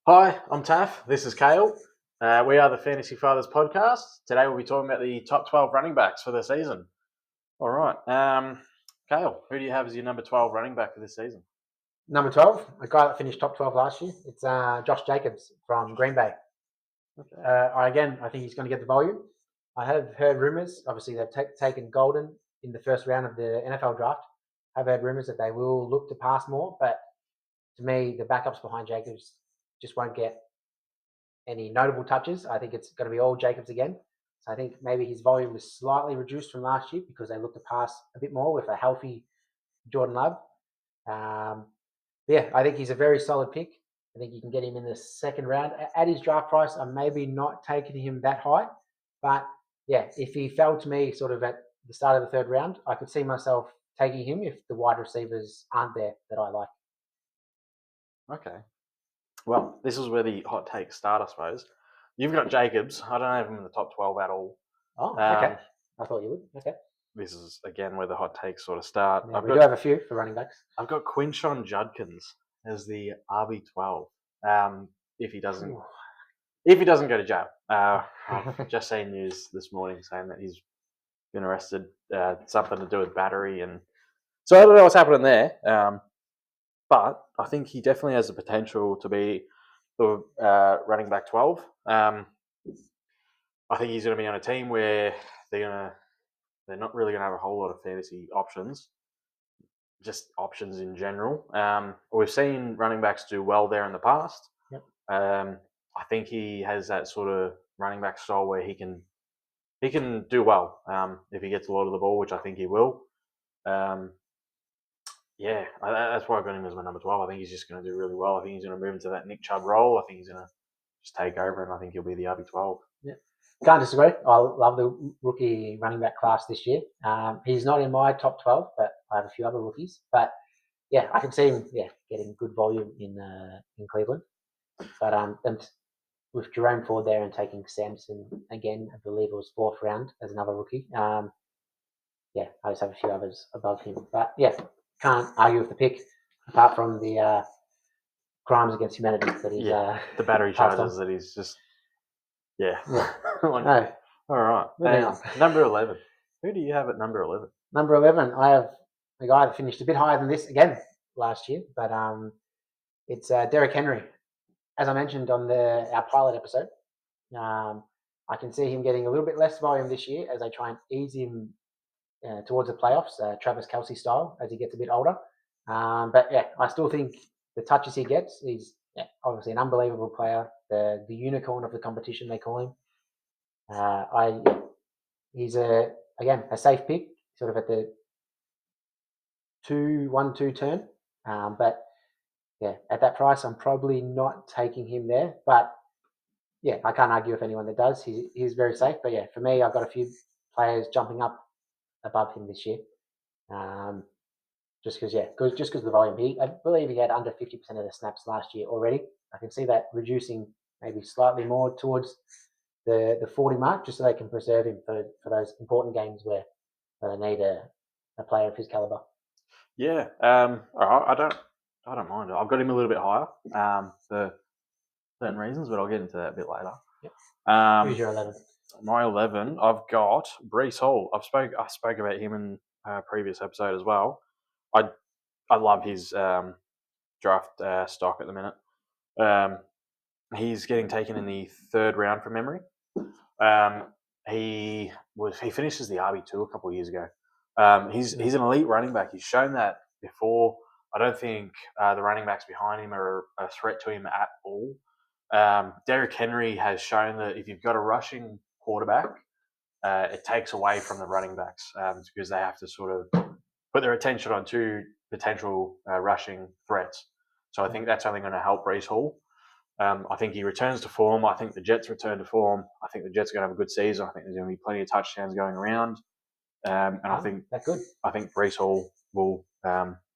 Hi, I'm Taff. This is Kale. We are the Fantasy Fathers podcast. Today we'll be talking about the top 12 running backs for the season. All right. Kale, who do you have as your number 12 running back for this season? Number 12, a guy that finished top 12 last year. It's Josh Jacobs from Green Bay. Okay. I think he's going to get the volume. I have heard rumours. Obviously, they've taken Golden in the first round of the NFL draft. I've heard rumours that they will look to pass more, but to me, the backups behind Jacobs just won't get any notable touches. I think it's going to be all Jacobs again. So I think maybe his volume is slightly reduced from last year because they look to pass a bit more with a healthy Jordan Love. I think he's a very solid pick. I think you can get him in the second round. At his draft price, I'm maybe not taking him that high. But yeah, if he fell to me sort of at the start of the third round, I could see myself taking him if the wide receivers aren't there that I like. Okay. Well, this is where the hot takes start, I suppose. You've got Jacobs. I don't have him in the top 12 at all. Oh, okay. I thought you would. Okay. This is, again, where the hot takes sort of start. Yeah, we do have a few for running backs. I've got Quinshon Judkins as the RB12. If he doesn't go to jail. I've just seen news this morning saying that he's been arrested, something to do with battery, and so I don't know what's happening there. But I think he definitely has the potential to be the running back 12. I think he's going to be on a team where they're not really going to have a whole lot of fantasy options, just options in general. We've seen running backs do well there in the past. Yep. I think he has that sort of running back style where he can do well if he gets a lot of the ball, which I think he will. That's why I got him as my number 12. I think he's just going to do really well. I think he's going to move into that Nick Chubb role. I think he's going to just take over, and I think he'll be the RB12. Yeah. Can't disagree. I love the rookie running back class this year. He's not in my top 12, but I have a few other rookies. But yeah, I can see him getting good volume in Cleveland. But and with Jerome Ford there and taking Samson again, I believe it was fourth round as another rookie. I just have a few others above him. But yeah, can't argue with the pick apart from the crimes against humanity that he's the battery charges that he's just No. All right. Number 11. Who do you have at number 11? Number 11, I have a guy that finished a bit higher than this again last year, but it's Derrick Henry. As I mentioned on our pilot episode, I can see him getting a little bit less volume this year as they try and ease him towards the playoffs, Travis Kelce style, as he gets a bit older. But yeah, I still think the touches he gets, he's obviously an unbelievable player, the unicorn of the competition, they call him. He's a safe pick, sort of at the 1-2 turn. But yeah, at that price, I'm probably not taking him there. But yeah, I can't argue with anyone that does. He's very safe. But yeah, for me, I've got a few players jumping up above him this year. Just because of the volume. I believe he had under 50% of the snaps last year already. I can see that reducing maybe slightly more towards the 40 mark, just so they can preserve him for those important games where they need a player of his caliber. Yeah, I don't mind. I've got him a little bit higher for certain reasons, but I'll get into that a bit later. Yep. Who's your 11? My 11, I've got Breece Hall. I spoke about him in a previous episode as well. I love his draft stock at the minute. He's getting taken in the third round from memory. He finished as the RB2 a couple of years ago. He's an elite running back. He's shown that before. I don't think the running backs behind him are a threat to him at all. Derrick Henry has shown that if you've got a rushing quarterback, it takes away from the running backs because they have to sort of put their attention on two potential rushing threats. So I think that's only going to help Breece Hall. I think he returns to form. I think the Jets return to form. I think the Jets are going to have a good season. I think there's going to be plenty of touchdowns going around. I think that's good. I think Breece Hall will.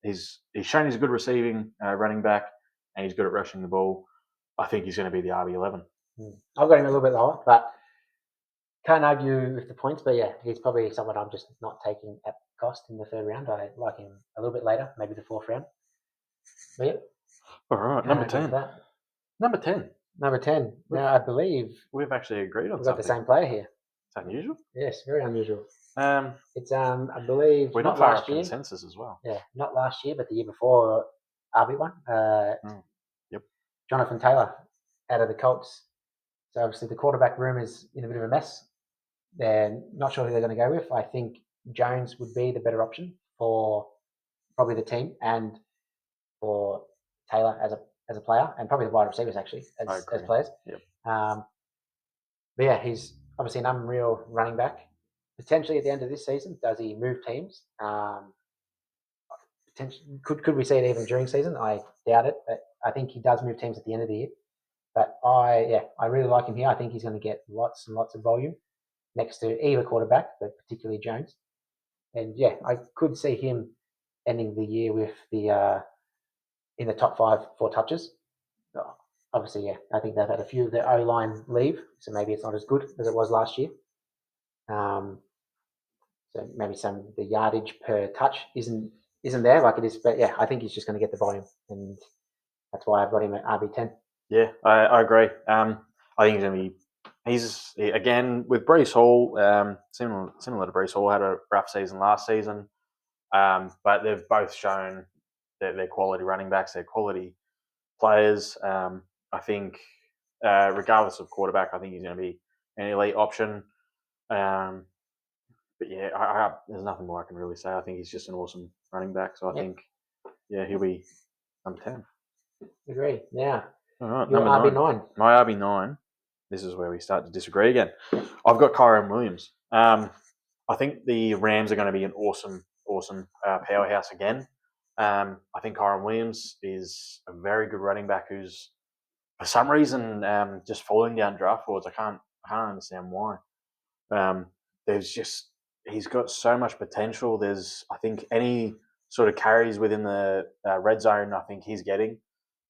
He's shown he's a good receiving running back, and he's good at rushing the ball. I think he's going to be the RB11. I've got him a little bit lower, but can't argue with the points. But yeah, he's probably someone I'm just not taking at cost in the third round. I like him a little bit later, maybe the fourth round. But yeah. All right, number 10. Number 10. Number 10. Now, I believe we've actually agreed on we've got the something. same player here. It's unusual. Yes, very unusual. Um, It's I believe we're not not far last off year. consensus as well. Yeah, not last year, but the year before. RB1. Yep. Jonathan Taylor out of the Colts. So obviously the quarterback room is in a bit of a mess. They're not sure who they're going to go with. I think Jones would be the better option for probably the team and for Taylor as a player, and probably the wide receivers actually as players. Yep. But yeah, he's obviously an unreal running back. Potentially at the end of this season, does he move teams? Could we see it even during season? I doubt it, but I think he does move teams at the end of the year. But I really like him here. I think he's going to get lots and lots of volume next to either quarterback, but particularly Jones. And yeah, I could see him ending the year with the in the top 5 for touches. Obviously, yeah, I think they've had a few of their O-line leave, so maybe it's not as good as it was last year. So maybe the yardage per touch isn't there like it is, but yeah, I think he's just going to get the volume, and that's why I've got him at RB10. Yeah, I agree. I think he's going to be. He's again with Breece Hall, similar to Breece Hall, had a rough season last season, but they've both shown that they're quality running backs, they're quality players. I think, regardless of quarterback, I think he's going to be an elite option. But yeah, there's nothing more I can really say. I think he's just an awesome running back. So I think, yeah, he'll be number 10. Agree. Yeah. All right, Your number RB9. 9. My RB9. This is where we start to disagree again. I've got Kyron Williams. I think the Rams are going to be an awesome powerhouse again. I think Kyron Williams is a very good running back who's, for some reason, just falling down draft boards. I can't understand why. He's got so much potential. I think any sort of carries within the red zone, I think he's getting.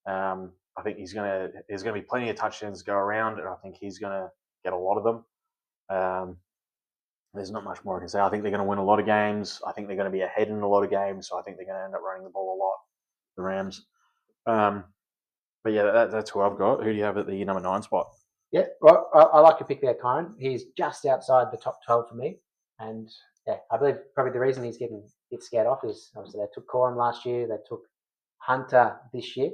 I think there's gonna be plenty of touchdowns to go around, and I think he's gonna get a lot of them. There's not much more I can say. I think they're going to win a lot of games. I think they're going to be ahead in a lot of games. So I think they're going to end up running the ball a lot, the Rams. But yeah, that's who I've got. Who do you have at the number 9 spot? Yeah, well, I like your pick there, Kyron. He's just outside the top 12 for me. And yeah, I believe probably the reason he's getting a bit scared off is obviously they took Corum last year. They took Hunter this year.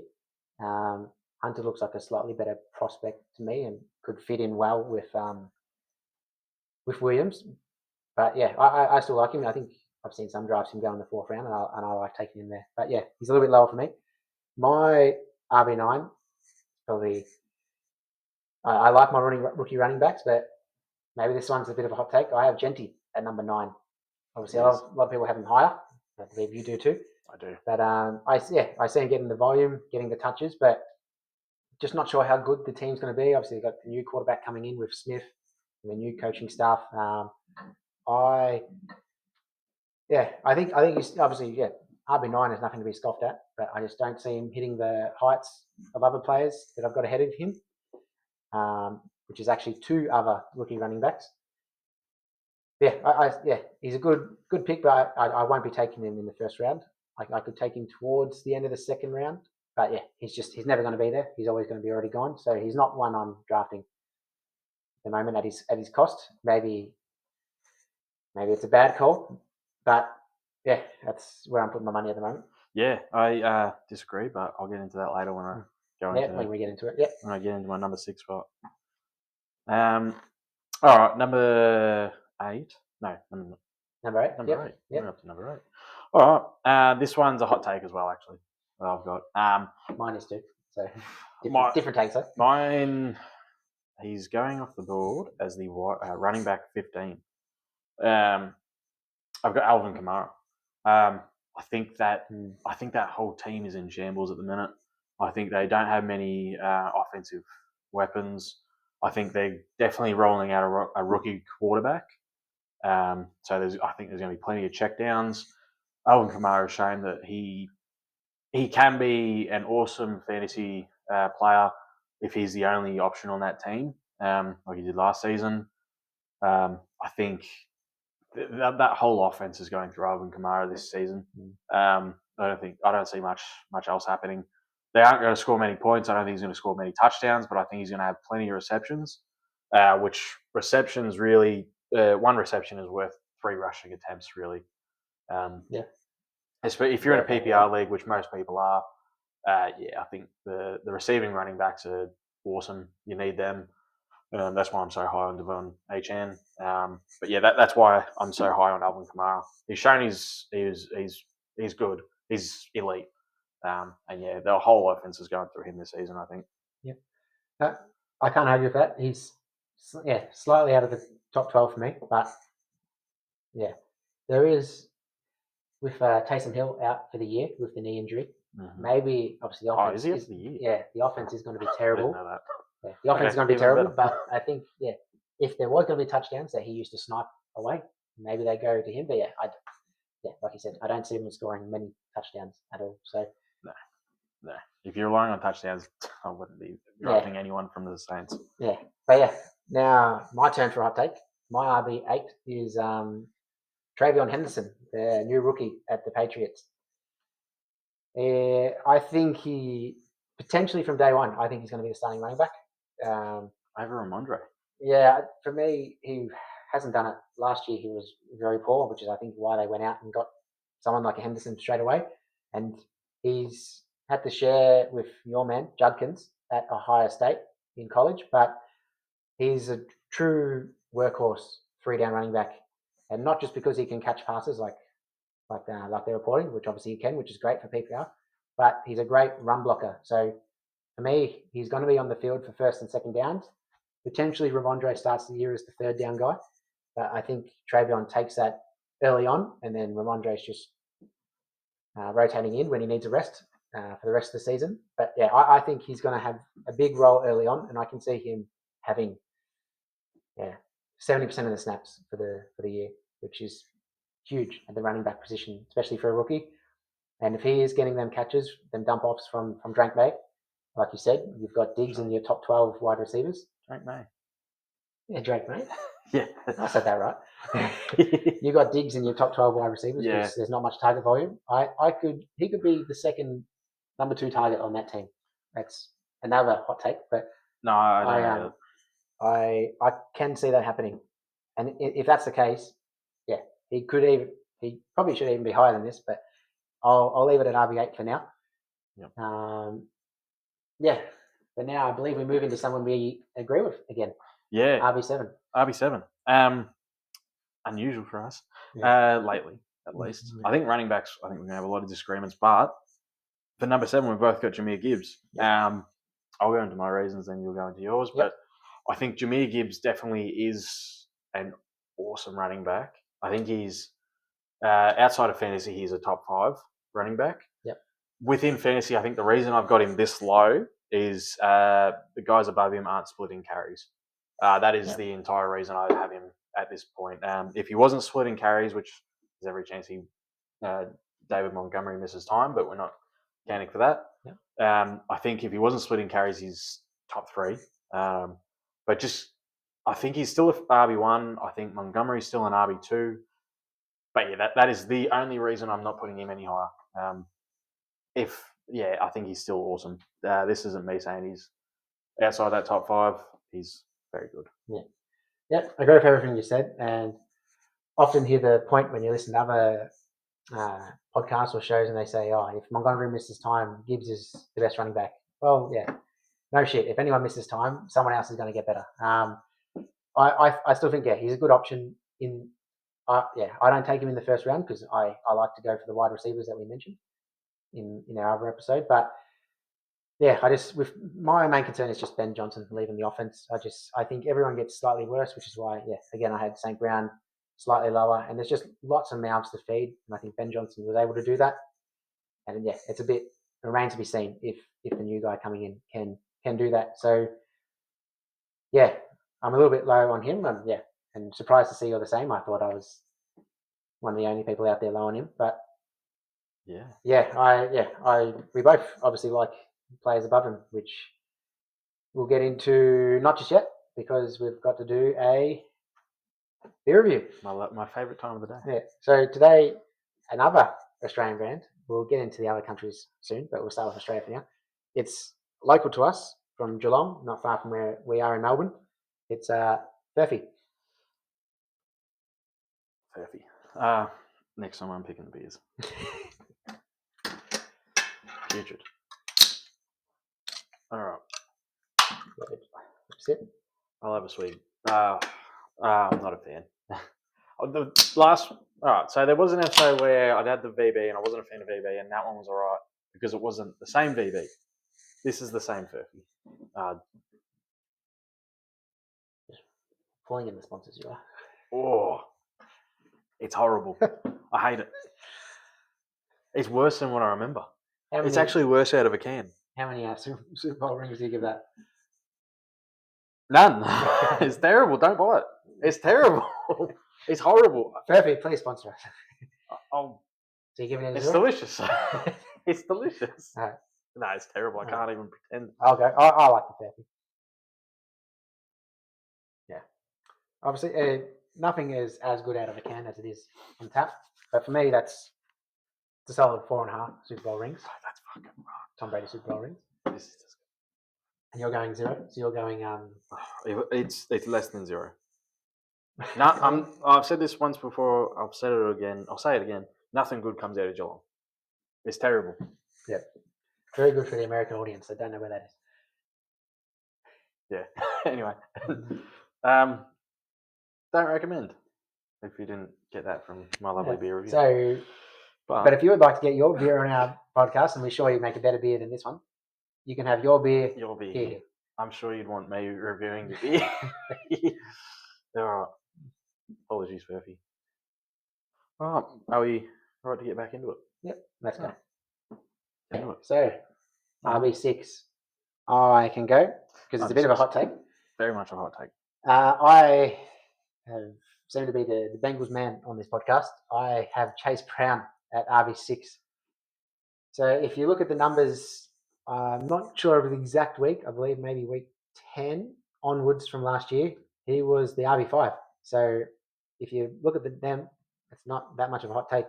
Hunter looks like a slightly better prospect to me and could fit in well with Williams. But yeah, I still like him. I think I've seen some drafts him go in the 4th round, and I like taking him there. But yeah, he's a little bit lower for me. My RB9 probably. I like my rookie running backs, but maybe this one's a bit of a hot take. I have Genty at number 9. Obviously, a lot of people have him higher. I believe you do too. I do. But I see him getting the volume, getting the touches, but just not sure how good the team's going to be. Obviously, they've got the new quarterback coming in with Smith and the new coaching staff. I think he's obviously RB9 is nothing to be scoffed at, but I just don't see him hitting the heights of other players that I've got ahead of him, which is actually 2 other rookie running backs. He's a good pick, but I won't be taking him in the 1st round. I could take him towards the end of the 2nd round, but yeah, he's never going to be there. He's always going to be already gone. So he's not one I'm drafting at the moment at his cost. Maybe it's a bad call, but yeah, that's where I'm putting my money at the moment. Yeah, I disagree, but I'll get into that later when I go into when we get into it. Yeah, when I get into my number 6 spot. All right, number 8. No, number 8. Number 8. Yep. We're up to number 8. All right. This one's a hot take as well, actually. That I've got. Mine is too. So different takes. Though. Mine. He's going off the board as the running back 15. I've got Alvin Kamara. I think that whole team is in shambles at the minute. I think they don't have many offensive weapons. I think they're definitely rolling out a rookie quarterback. So I think there's going to be plenty of checkdowns. Alvin Kamara has shown that he can be an awesome fantasy player if he's the only option on that team, like he did last season. I think that whole offense is going through Alvin Kamara this season. I don't see much else happening. they aren't going to score many points. I don't think he's going to score many touchdowns, but I think he's going to have plenty of receptions. Which receptions really, one reception is worth 3 rushing attempts, really. Yeah. If you're in a PPR league, which most people are, I think the receiving running backs are awesome. You need them. That's why I'm so high on Devon HN. But yeah, that's why I'm so high on Alvin Kamara. He's shown he's good. He's elite. And yeah, the whole offense is going through him this season, I think. Yeah. I can't argue with that. He's slightly out of the top 12 for me, but yeah, there is with Taysom Hill out for the year with the knee injury. Mm-hmm. Maybe obviously the offense is he out for the year? Yeah, the offense is going to be terrible. I didn't know that. Yeah, the offense is going to be terrible, but I think if there was going to be touchdowns that he used to snipe away, maybe they go to him. But like you said, I don't see him scoring many touchdowns at all. So no. If you're relying on touchdowns, I wouldn't be drafting anyone from the Saints. Yeah, but now my turn for a hot take. My RB8 is Travion Henderson, the new rookie at the Patriots. I think he potentially from day one. I think he's going to be the starting running back. Over Ramondre. Yeah, for me, he hasn't done it. Last year he was very poor, which is I think why they went out and got someone like a Henderson straight away. And he's had to share with your man Judkins at Ohio State in college, but he's a true workhorse 3-down running back, and not just because he can catch passes like they're reporting, which obviously he can, which is great for PPR, but he's a great run blocker. So for me, he's going to be on the field for first and second downs. Potentially Ramondre starts the year as the 3rd down guy, but I think Travion takes that early on, and then Ramondre's just rotating in when he needs a rest for the rest of the season. But yeah, I think he's going to have a big role early on, and I can see him having 70% of the snaps for the year, which is huge at the running back position, especially for a rookie. And if he is getting them catches, them dump offs from Drake May, like you said, you've got Diggs in your top 12 wide receivers. Drake May. Yeah, Drake May. Yeah, I said that right. You got Diggs in your top 12 wide receivers because there's not much target volume. He could be the second number 2 target on that team. That's another hot take, but no, I don't know. I can see that happening, and if that's the case, he probably should even be higher than this, but I'll leave it at RB8 for now. Yep. But now I believe we move into someone we agree with again. Yeah. RB7. Unusual for us. Lately, at least. I think running backs, we're going to have a lot of disagreements, but for number 7, we've both got Jahmyr Gibbs. Yep. I'll go into my reasons, then you'll go into yours, but I think Jahmyr Gibbs definitely is an awesome running back. I think he's, outside of fantasy, he's a top 5 running back. Yep. Within fantasy, I think the reason I've got him this low is the guys above him aren't splitting carries. That is the entire reason I have him at this point. If he wasn't splitting carries, which there's every chance David Montgomery misses time, but we're not counting for that. Yep. I think if he wasn't splitting carries, he's top 3. But I think he's still an RB1. I think Montgomery's still an RB2. But that is the only reason I'm not putting him any higher. I think he's still awesome. This isn't me saying he's outside that top 5. He's very good. Yeah, I agree with everything you said, and often hear the point when you listen to other podcasts or shows, and they say, if Montgomery misses time, Gibbs is the best running back. Well, no shit. If anyone misses time, someone else is going to get better. I still think he's a good option. I don't take him in the first round because I like to go for the wide receivers that we mentioned in our other episode. But with my main concern is just Ben Johnson leaving the offense. I think everyone gets slightly worse, which is why again I had St. Brown slightly lower, and there's just lots of mouths to feed, and I think Ben Johnson was able to do that. And it remains to be seen if the new guy coming in can do that. So I'm a little bit low on him, and surprised to see you're the same. I thought I was one of the only people out there low on him, but we both obviously like players above him, which we'll get into not just yet because we've got to do a beer review. My favourite time of the day. Yeah. So today, another Australian brand. We'll get into the other countries soon, but we'll start with Australia for now. It's local to us from Geelong, not far from where we are in Melbourne. It's Furphy. Furphy. Next time I'm picking the beers. Putrid. All right. Sit. I'll have a sweet. I'm not a fan. The last. All right. So there was an episode where I'd had the VB and I wasn't a fan of VB, and that one was all right because it wasn't the same VB. This is the same Furphy. Pulling in the sponsors, you are. Oh, it's horrible. I hate it. It's worse than what I remember. It's actually worse out of a can. How many Super Bowl rings do you give that? None. It's terrible. Don't buy it. It's terrible. It's horrible. Furphy, please sponsor us. Oh, So you give it a it's zero? delicious. It's delicious. All right. No, it's terrible. I can't even pretend. I'll go. I like the Furphy. Yeah. Obviously, nothing is as good out of a can as it is on tap. But for me, it's a solid 4.5 Super Bowl rings. Oh, that's fucking right. Tom Brady Super Bowl rings. This is just... And you're going 0. So you're going. It's less than 0. No, I've said this once before. I've said it again. I'll say it again. Nothing good comes out of Geelong. It's terrible. Yeah. Very good for the American audience. I don't know where that is. Yeah. Anyway, don't recommend if you didn't get that from my lovely beer review. So, but if you would like to get your beer on our podcast, and we're sure you make a better beer than this one, you can have your beer. Your beer. Here. I'm sure you'd want me reviewing your beer. All right. Apologies, Furphy. Are we right to get back into it? Yep. Let's go. Into it. So, RB6. I can go because it's a bit of a hot take. Very much a hot take. I have seemed to be the Bengals man on this podcast. I have Chase Brown at RB6. So if you look at the numbers, I'm not sure of the exact week. I believe maybe week 10 onwards from last year, he was the RB5. So if you look at them, it's not that much of a hot take.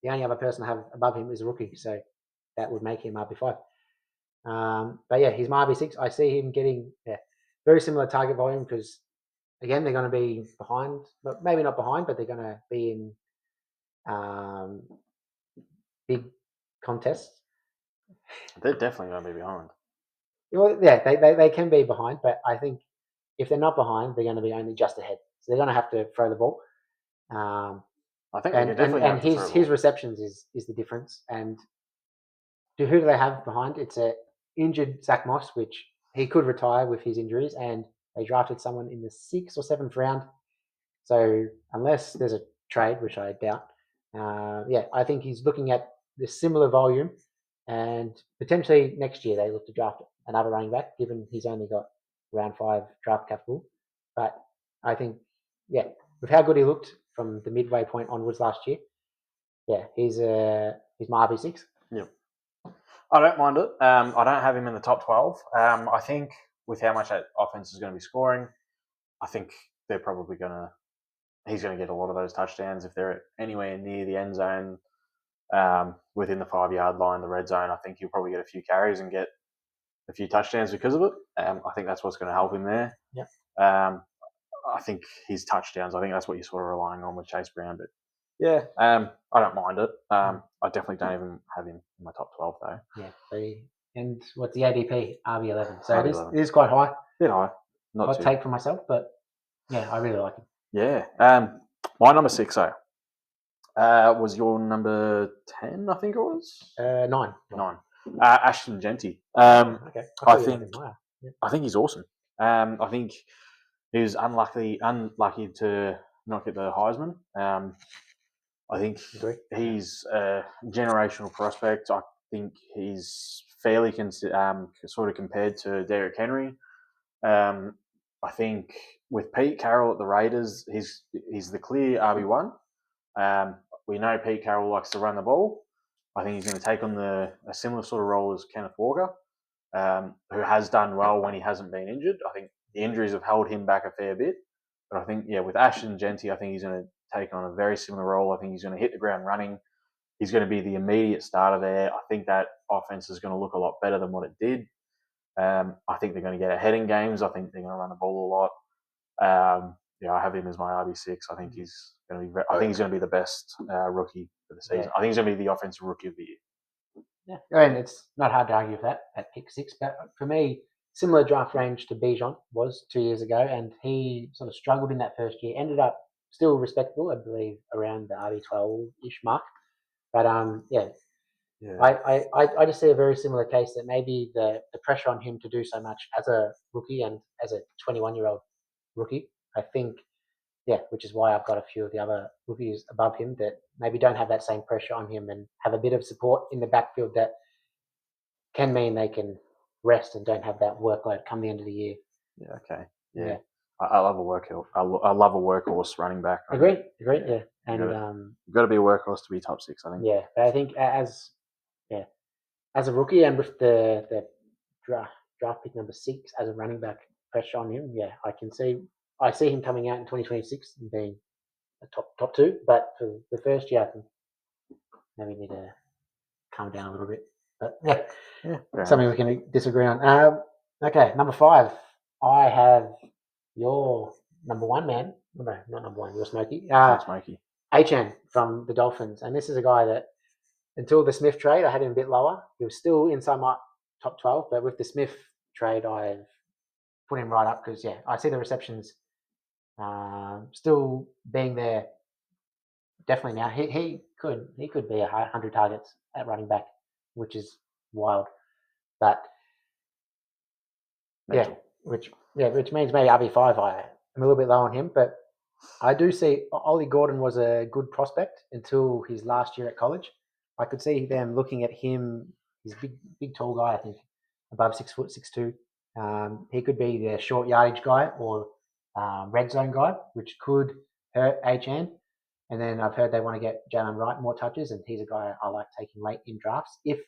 The only other person I have above him is a rookie, so that would make him RB5. But yeah, he's my RB6. I see him getting very similar target volume because, again, they're going to be behind, but maybe not behind, but they're going to be in big contests. They're definitely going to be behind. Well, yeah, they can be behind, but I think if they're not behind, they're going to be only just ahead. So they're going to have to throw the ball. I think and his receptions is the difference. And who do they have behind? It's a injured Zach Moss, which he could retire with his injuries, and they drafted someone in the 6th or 7th round. So unless there's a trade, which I doubt, I think he's looking at the similar volume, and potentially next year they look to draft another running back, given he's only got round 5 draft capital. But I think, with how good he looked from the midway point onwards last year, he's my RB6. Yep. I don't mind it. I don't have him in the top 12. I think with how much that offense is going to be scoring, I think they're probably he's going to get a lot of those touchdowns if they're anywhere near the end zone, within the 5-yard line, the red zone. I think he'll probably get a few carries and get a few touchdowns because of it. I think that's what's going to help him there. Yeah. I think his touchdowns, I think that's what you're sort of relying on with Chase Brown. But yeah, I don't mind it. I definitely don't even have him in my top 12 though. Yeah. And what's the ADP? RB11. So RB11. It is quite high. Bit high. Not hot take for myself, but I really like him. Yeah. My number 6 though. Was your number 10? I think it was 9. 9. Ashton Genty. Okay. I think he's awesome. I think he was unlucky to not get the Heisman. I think he's a generational prospect. I think he's fairly sort of compared to Derrick Henry. I think with Pete Carroll at the Raiders, he's the clear RB1. We know Pete Carroll likes to run the ball. I think he's going to take on a similar sort of role as Kenneth Walker, who has done well when he hasn't been injured. I think the injuries have held him back a fair bit. But I think, with Ashton Genty, I think he's going to take on a very similar role. I think he's going to hit the ground running. He's going to be the immediate starter there. I think that offense is going to look a lot better than what it did. I think they're going to get ahead in games. I think they're going to run the ball a lot. I have him as my RB6. I think he's going to be. I think he's going to be the best rookie for the season. Yeah. I think he's going to be the offensive rookie of the year. Yeah, and it's not hard to argue with that at pick 6. But for me, similar draft range to Bijan was 2 years ago, and he sort of struggled in that first year. Ended up still respectable, I believe, around the RB12-ish mark. But Yeah. I just see a very similar case that maybe the pressure on him to do so much as a rookie and as a 21-year-old rookie, I think, which is why I've got a few of the other rookies above him that maybe don't have that same pressure on him and have a bit of support in the backfield that can mean they can rest and don't have that workload come the end of the year. Yeah. Okay. Yeah. I love a workhorse. I love a workhorse running back. Agreed. Yeah. And you've got to be a workhorse to be top 6, I think. Yeah, but I think as a rookie and with the draft pick number 6 as a running back pressure on him, I see him coming out in 2026 and being a top 2. But for the first year, I think maybe need to calm down a little bit. But something we can disagree on. Okay, number 5. I have your number 1 man. No, not number 1. Your Smokey. Smokey. Achane from the Dolphins, and this is a guy that until the Smith trade, I had him a bit lower. He was still inside my top 12, but with the Smith trade, I've put him right up because I see the receptions still being there. Definitely now he could be 100 targets at running back, which is wild. But which means maybe RB5 I'm a little bit low on him, but I do see Ollie Gordon was a good prospect until his last year at college. I could see them looking at him. He's a big tall guy, I think, above 6 foot, 6'2". He could be the short yardage guy or red zone guy, which could hurt Achane. And then I've heard they want to get Jalen Wright more touches, and he's a guy I like taking late in drafts. If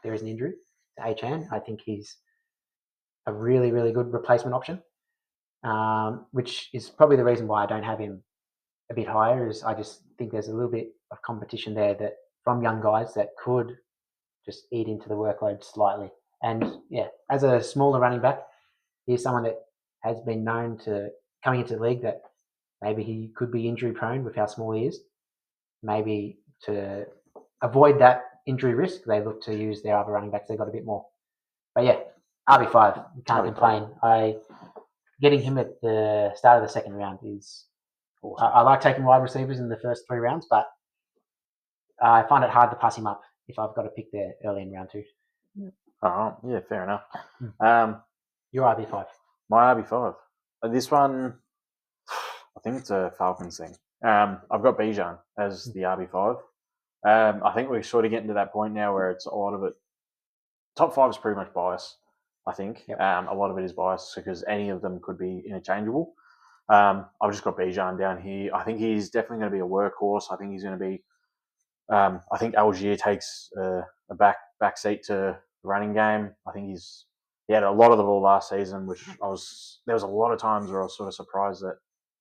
there is an injury to Achane, I think he's a really, really good replacement option, which is probably the reason why I don't have him a bit higher. Is I just think there's a little bit of competition there that from young guys that could just eat into the workload slightly. And as a smaller running back, he's someone that has been known to coming into the league that maybe he could be injury prone with how small he is. Maybe to avoid that injury risk, they look to use their other running backs. They got a bit more. But RB5, can't complain. Getting him at the start of the second round is awesome. I like taking wide receivers in the first 3 rounds, but I find it hard to pass him up if I've got to pick there early in round 2. Oh, fair enough. Your RB5. My RB5. This one, I think it's a Falcons thing. I've got Bijan as the RB5. I think we're sort of getting to that point now where it's a lot of it. Top 5 is pretty much biased, I think. Yep. A lot of it is biased because any of them could be interchangeable. I've just got Bijan down here. I think he's definitely going to be a workhorse. I think he's going to be. I think Algier takes a back seat to the running game. I think he had a lot of the ball last season, which there was a lot of times where I was sort of surprised that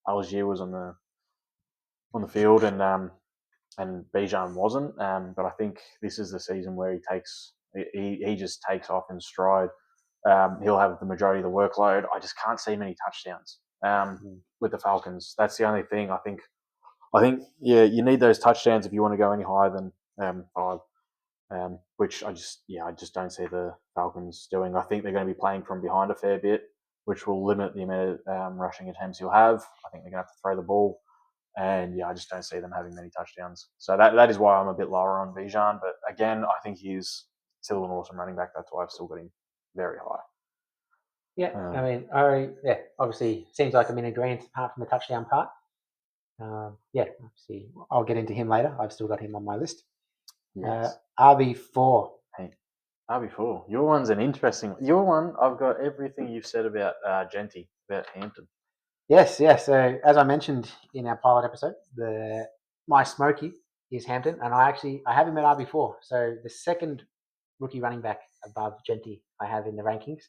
Algier was on the field and Bijan wasn't. But I think this is the season where he just takes off in stride. He'll have the majority of the workload. I just can't see many touchdowns with the Falcons. That's the only thing. I think you need those touchdowns if you want to go any higher than 5. Which I just don't see the Falcons doing. I think they're going to be playing from behind a fair bit, which will limit the amount of rushing attempts you'll have. I think they're going to have to throw the ball, and I just don't see them having many touchdowns. So that is why I'm a bit lower on Bijan. But again, I think he's still an awesome running back. That's why I've still got him very high. Yeah, obviously seems like I'm in agreement apart from the touchdown part. Obviously I'll get into him later. I've still got him on my list. Yes. RB4. Hey, RB4. Your one's an interesting one. Your one, I've got everything you've said about Genty, about Hampton. Yes. So as I mentioned in our pilot episode, my Smokey is Hampton, and I have him at RB4. So the second rookie running back above Genty I have in the rankings.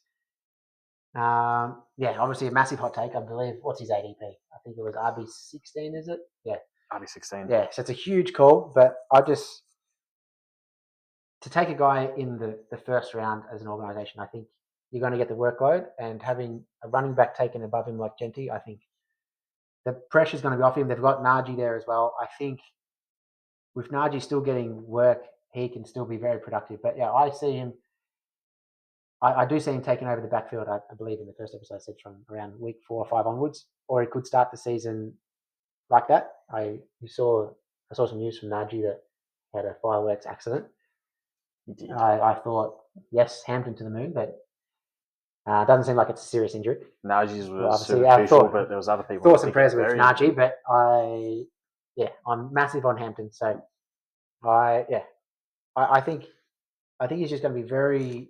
Obviously a massive hot take. I believe, what's his ADP? I think it was RB16, is it? Yeah. RB16. Yeah, so it's a huge call, but to take a guy in the first round as an organisation, I think you're going to get the workload, and having a running back taken above him like Genty, I think the pressure's going to be off him. They've got Najee there as well. I think with Najee still getting work, he can still be very productive. But yeah, I see him. I do see him taking over the backfield. I believe in the first episode I said from around week 4 or 5 onwards, or he could start the season like that. I saw some news from Najee that he had a fireworks accident. I thought, yes, Hampton to the moon, but it doesn't seem like it's a serious injury. Najee's was obviously, superficial, but there was other people. Thoughts and prayers with Najee, but I'm massive on Hampton. So I think he's just going to be very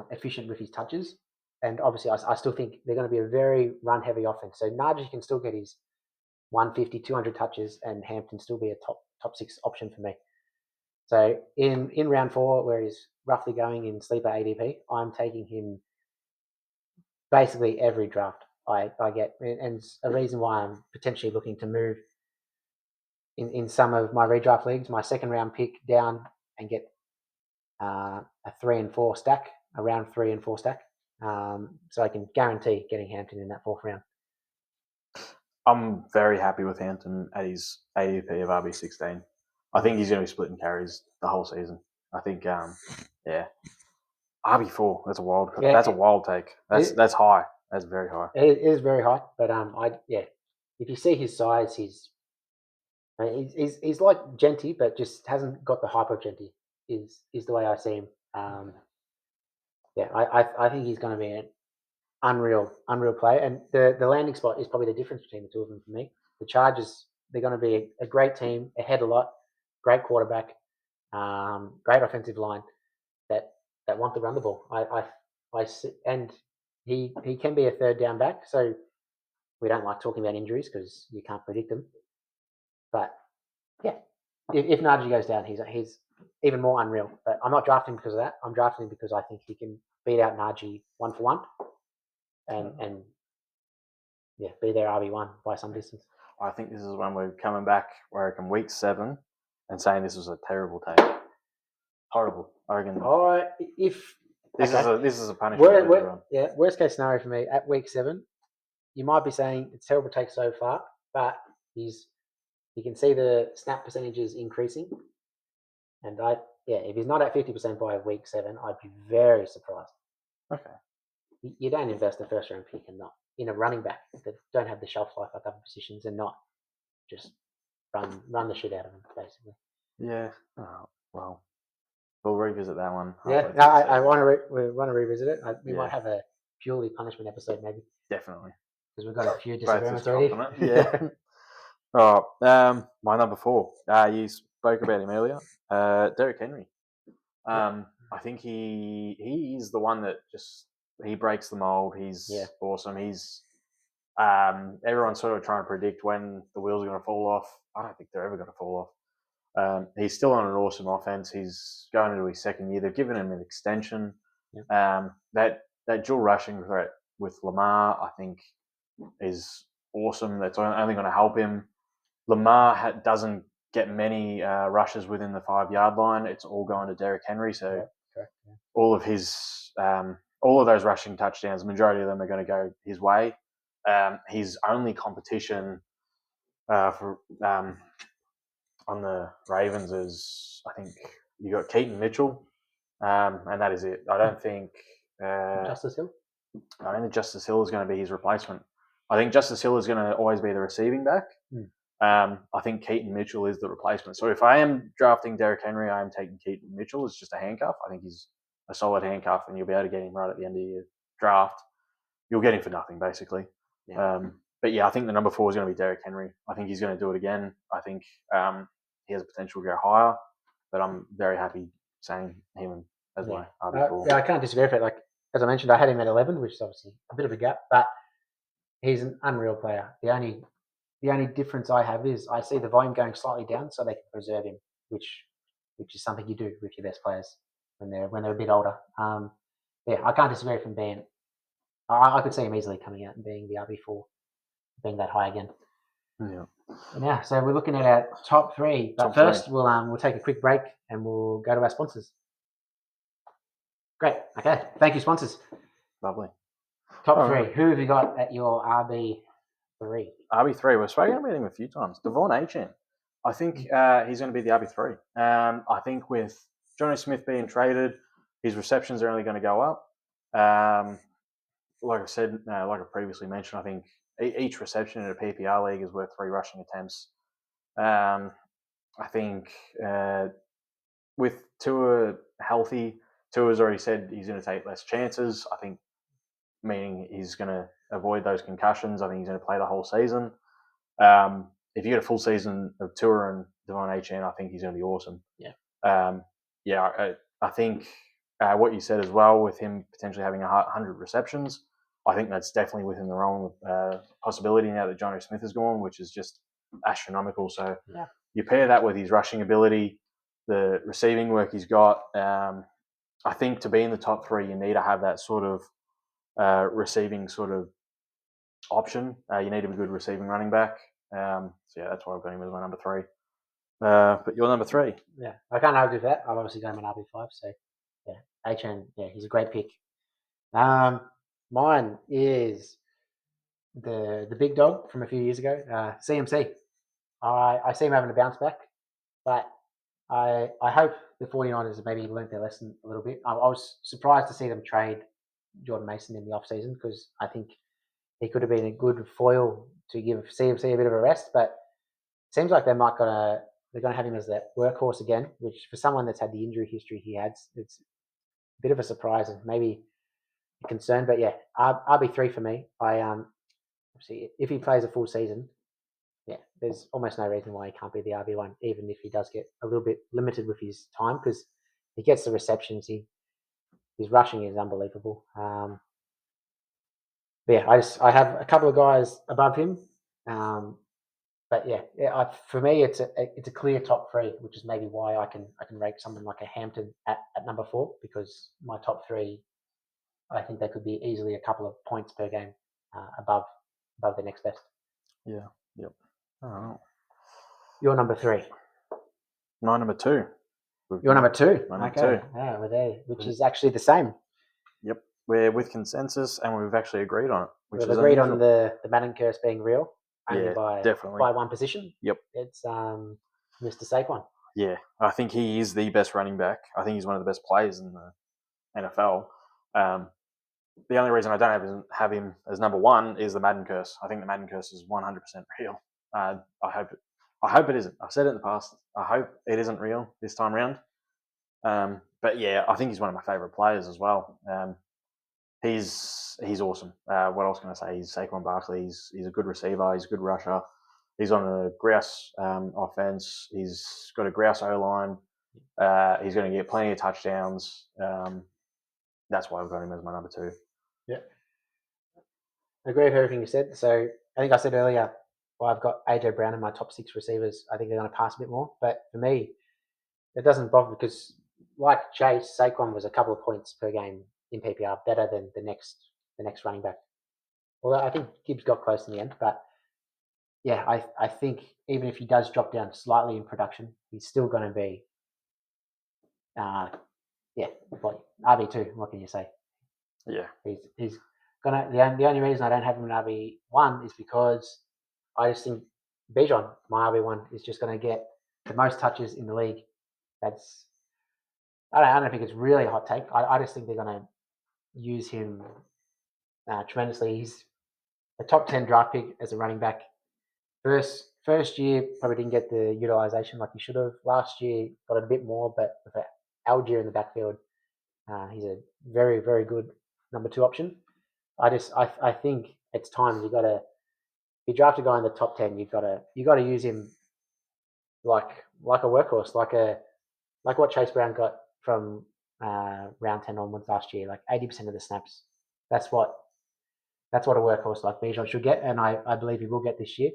efficient with his touches, and obviously I still think they're going to be a very run-heavy offense. So Najee can still get his 150, 200 touches, and Hampton still be a top 6 option for me. So in round 4, where he's roughly going in sleeper ADP, I'm taking him basically every draft I get, and a reason why I'm potentially looking to move in some of my redraft leagues, my second round pick down and get a 3 and 4 stack, a round 3 and 4 stack, so I can guarantee getting Hampton in that 4th round. I'm very happy with Hampton at his ADP of RB16. I think he's going to be splitting carries the whole season. I think, RB4. That's a wild. Yeah, that's a wild take. That's high. That's very high. It is very high, but if you see his size, he's like Genty, but just hasn't got the hype of Genty. Is the way I see him. I think he's going to be an unreal player, and the landing spot is probably the difference between the two of them for me. The Chargers, they're going to be a great team, ahead a lot, great quarterback, great offensive line that want to run the ball. And he can be a third down back, so we don't like talking about injuries because you can't predict them. But yeah, if Najee goes down, he's even more unreal. But I'm not drafting because of that. I'm drafting because I think he can beat out Najee 1 for 1, and be their RB1 by some distance. I think this is when we're coming back, where I reckon week 7, and saying this was a terrible take. Horrible. I reckon. This is a punishment. Worst case scenario for me at week 7, you might be saying it's terrible take so far, but you can see the snap percentages increasing, and if he's not at 50% by week 7, I'd be very surprised. Okay. You don't invest a first round pick and not in a running back that don't have the shelf life like other positions, and not just run the shit out of them, basically. Yeah. Oh, well, we'll revisit that one. Yeah. No, I want to revisit it. We might have a purely punishment episode, maybe. Definitely. Because we've got a few disagreements already. Yeah. Oh, my number 4. You spoke about him earlier. Derrick Henry. I think he is the one that he breaks the mold. He's awesome. He's everyone's sort of trying to predict when the wheels are going to fall off. I don't think they're ever going to fall off. He's still on an awesome offense. He's going into his 2nd year. They've given him an extension. Yep. That dual rushing threat with Lamar, I think, is awesome. That's only going to help him. Lamar doesn't get many rushes within the 5-yard line. It's all going to Derrick Henry. So all of his all of those rushing touchdowns, the majority of them are going to go his way. His only competition for on the Ravens is, I think, you got Keaton Mitchell, and that is it. I don't think Justice Hill. I don't think Justice Hill is going to be his replacement. I think Justice Hill is going to always be the receiving back. I think Keaton Mitchell is the replacement. So if I am drafting Derrick Henry, I am taking Keaton Mitchell as just a handcuff. I think he's a solid handcuff, and you'll be able to get him right at the end of your draft. You'll get him for nothing, basically. Yeah. But yeah, I think the number 4 is going to be Derrick Henry. I think he's going to do it again. I think he has potential to go higher, but I'm very happy saying him as my RB4. I can't disagree with it. Like, as I mentioned, I had him at 11, which is obviously a bit of a gap, but he's an unreal player. The only difference I have is I see the volume going slightly down so they can preserve him, which is something you do with your best players when they're a bit older. I can't disagree with him being. I could see him easily coming out and being the RB4, being that high again. Yeah. So we're looking at our top 3, but first we'll take a quick break and we'll go to our sponsors. Great. Okay. Thank you, sponsors. Lovely. Top All three. right. Who have you got at your RB3? RB3. We've spoken about him a few times. Devon Achen. I think he's going to be the RB3. I think with Johnny Smith being traded, his receptions are only going to go up. Like I said, like I previously mentioned, I think each reception in a PPR league is worth 3 rushing attempts. I think with Tua healthy, Tua's already said he's going to take less chances. I think, meaning he's going to avoid those concussions. I think he's going to play the whole season. If you get a full season of Tua and Devon Achen, I think he's going to be awesome. I think what you said as well with him potentially having 100 receptions, I think that's definitely within the realm of possibility now that Johnny Smith is gone, which is just astronomical. So you pair that with his rushing ability, the receiving work he's got. I think to be in the top 3, you need to have that sort of receiving sort of option. You need a good receiving running back. That's why I've got him as my number 3. But you're number 3. Yeah, I can't argue with that. I've obviously got him an RB5, so yeah, HN, he's a great pick. Mine is the big dog from a few years ago, CMC. I see him having a bounce back, but I hope the 49ers have maybe learnt their lesson a little bit. I was surprised to see them trade Jordan Mason in the offseason because I think he could have been a good foil to give CMC a bit of a rest, but it seems like they're going to have him as that workhorse again, which for someone that's had the injury history he had, it's a bit of a surprise and maybe a concern. But yeah, RB3 for me. Obviously, if he plays a full season, there's almost no reason why he can't be the RB1, even if he does get a little bit limited with his time because he gets the receptions. His rushing is unbelievable. I have a couple of guys above him. But for me, it's a clear top 3, which is maybe why I can rank someone like a Hampton at number 4 because my top 3, I think they could be easily a couple of points per game above the next best. Yeah. Yep. Oh. You're number 3. My number 2. You're number 2. My number 2. Yeah, we're there, which is actually the same. Yep. We're with consensus and we've actually agreed on it. We've agreed on the Madden curse being real. Only definitely. By one position. Yep. It's Mr. Saquon. Yeah, I think he is the best running back. I think he's one of the best players in the NFL. The only reason I don't have him as number 1 is the Madden curse. I think the Madden curse is 100% real. I hope it isn't. I've said it in the past. I hope it isn't real this time around. But yeah, I think he's one of my favorite players as well. He's awesome. What else can I say? He's Saquon Barkley. He's a good receiver. He's a good rusher. He's on a grouse offense. He's got a grouse O-line. He's going to get plenty of touchdowns. That's why I've got him as my number 2. Yeah. I agree with everything you said. So I think I said earlier, I've got AJ Brown in my top 6 receivers. I think they're going to pass a bit more. But for me, it doesn't bother because, like Chase, Saquon was a couple of points per game in PPR better than the next running back. Although I think Gibbs got close in the end. But yeah, I think even if he does drop down slightly in production, he's still going to be, RB2. What can you say? Yeah. He's gonna. The only reason I don't have him in RB1 is because I just think Bijan, my RB1, is just going to get the most touches in the league. I don't think it's really a hot take. I just think they're going to use him tremendously. He's a top 10 draft pick as a running back. First year probably didn't get the utilization like he should have. Last year got it a bit more, but with Algier in the backfield, he's a very, very good number 2 option. I think it's time if you draft a guy in the top 10, you got to use him like a workhorse, like what Chase Brown got from round 10 onwards last year, like 80% of the snaps. That's what a workhorse like Bijan should get, and I believe he will get this year.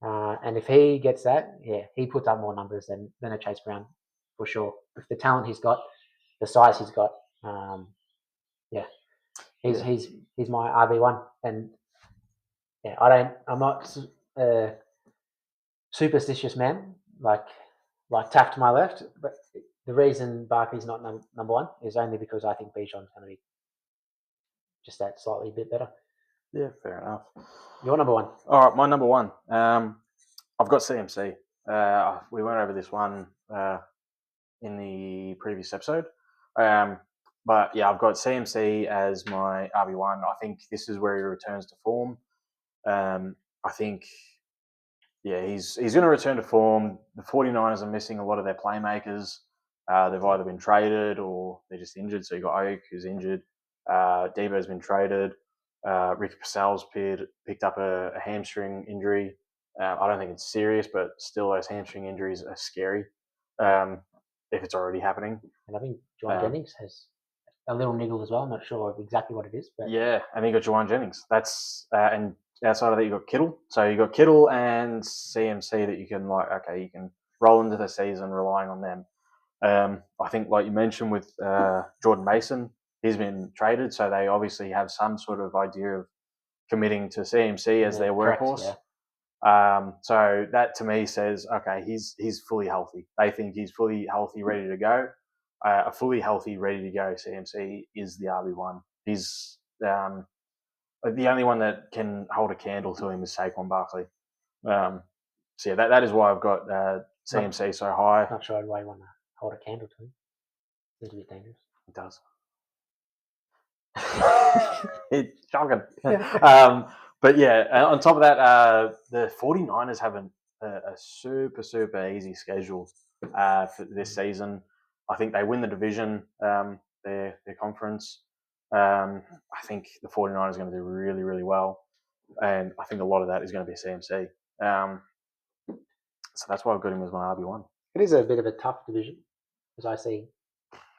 And if he gets that, he puts up more numbers than a Chase Brown for sure. With the talent he's got, the size he's got, he's my RB1, and I'm not a superstitious man like Taft to my left, but the reason Barkley's not number one is only because I think Bijan's going to be just that slightly a bit better. Yeah, fair enough. Your number one. All right, my number one. I've got CMC. We went over this one in the previous episode. But yeah, I've got CMC as my RB1. I think this is where he returns to form. I think, yeah, he's going to return to form. The 49ers are missing a lot of their playmakers. They've either been traded or they're just injured. So you've got Ayuk, who's injured. Debo's been traded. Ricky Pascal's picked up a hamstring injury. I don't think it's serious, but still those hamstring injuries are scary if it's already happening. And I think John Jennings has a little niggle as well. I'm not sure exactly what it is. But yeah, and you got Juwan Jennings. That's and outside of that, you got Kittle. So you got Kittle and CMC that you can you can roll into the season relying on them. I think, like you mentioned with Jordan Mason, he's been traded, so they obviously have some sort of idea of committing to CMC as their workhorse. Correct, so that to me says, okay, he's fully healthy. They think he's fully healthy, ready to go. A fully healthy, ready to go CMC is the RB1. He's the only one that can hold a candle to him is Saquon Barkley. So yeah, that is why I've got CMC so high. Not sure why you want to hold a candle to him. Seems a bit dangerous. It does. It's shocking. But yeah, on top of that, the 49ers have a super, super easy schedule for this season. I think they win the division, their conference. I think the 49ers are going to do really, really well. And I think a lot of that is going to be CMC. So that's why I've got him as my RB1. It is a bit of a tough division, as I see.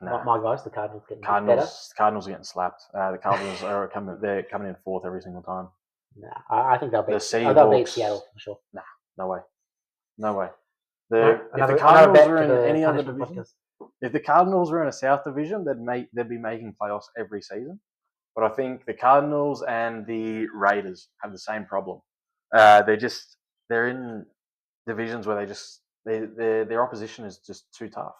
My guys, the Cardinals, getting better. Cardinals are getting slapped. The Cardinals are coming in fourth every single time. I think they'll beat Seattle for sure. No way. If the Cardinals were in a South division, they'd be making playoffs every season. But I think the Cardinals and the Raiders have the same problem. They're in divisions where their opposition is just too tough.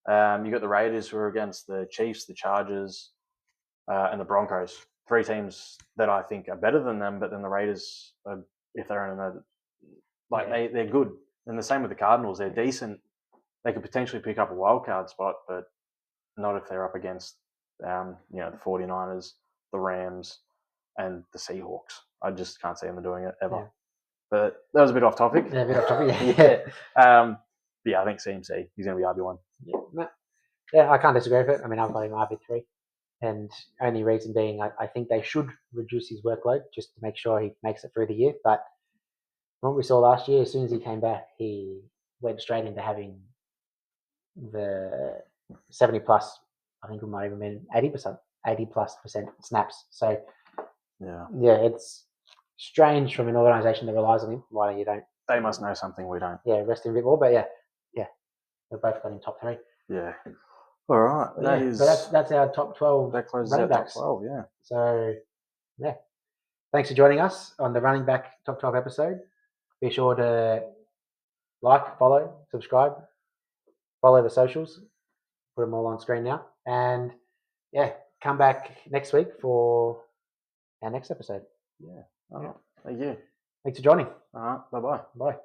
You got the Raiders who are against the Chiefs, the Chargers, and the Broncos. Three teams that I think are better than them, but then the Raiders, if they're in another, they're good. And the same with the Cardinals. They're decent. They could potentially pick up a wild card spot, but not if they're up against the 49ers, the Rams, and the Seahawks. I just can't see them doing it ever. Yeah. But that was a bit off topic. Yeah, a bit off topic. Yeah. I think CMC, he's going to be RB1. Yeah, I can't disagree with it. I mean, I've got him RB3. And only reason being, I think they should reduce his workload just to make sure he makes it through the year. But from what we saw last year, as soon as he came back, he went straight into having the 70 plus, I think it might even mean 80+% snaps. So, yeah, it's strange from an organisation that relies on him. Why you don't? They must know something we don't. Yeah, rest him a bit more. But yeah, they've both got him top 3. Yeah. All right. That's our top 12. That closes out top 12, yeah. So, yeah. Thanks for joining us on the Running Back Top 12 episode. Be sure to like, follow, subscribe, follow the socials. Put them all on screen now. And, come back next week for our next episode. Yeah. All right. Thank you. Thanks for joining. All right. Bye-bye. Bye.